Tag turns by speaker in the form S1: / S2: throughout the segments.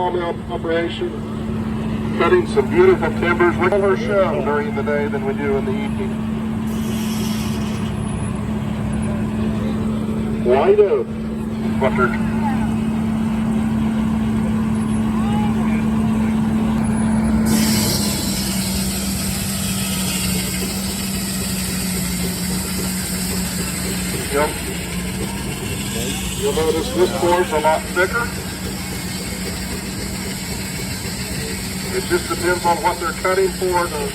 S1: Sawmill operation, cutting some beautiful timbers. We have more show during the day than we do in the evening. Wide oak. What they're You'll notice this board's a lot thicker. It just depends on what they're cutting for, the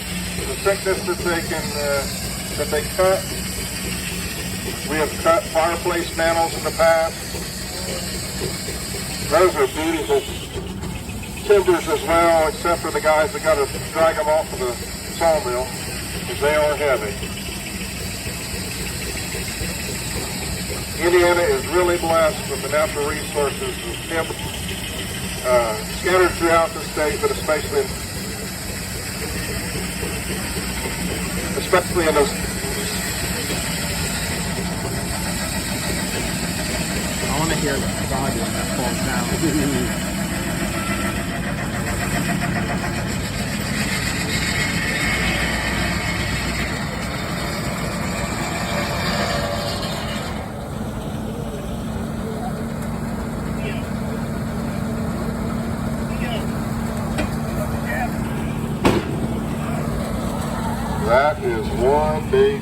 S1: thickness that they cut. We have cut fireplace mantles in the past. Those are beautiful timbers as well, except for the guys that got to drag them off of the sawmill, because they are heavy. Indiana is really blessed with the natural resources of timber scattered throughout the state, but especially in those.
S2: I want to hear the body when that falls down.
S1: That is one big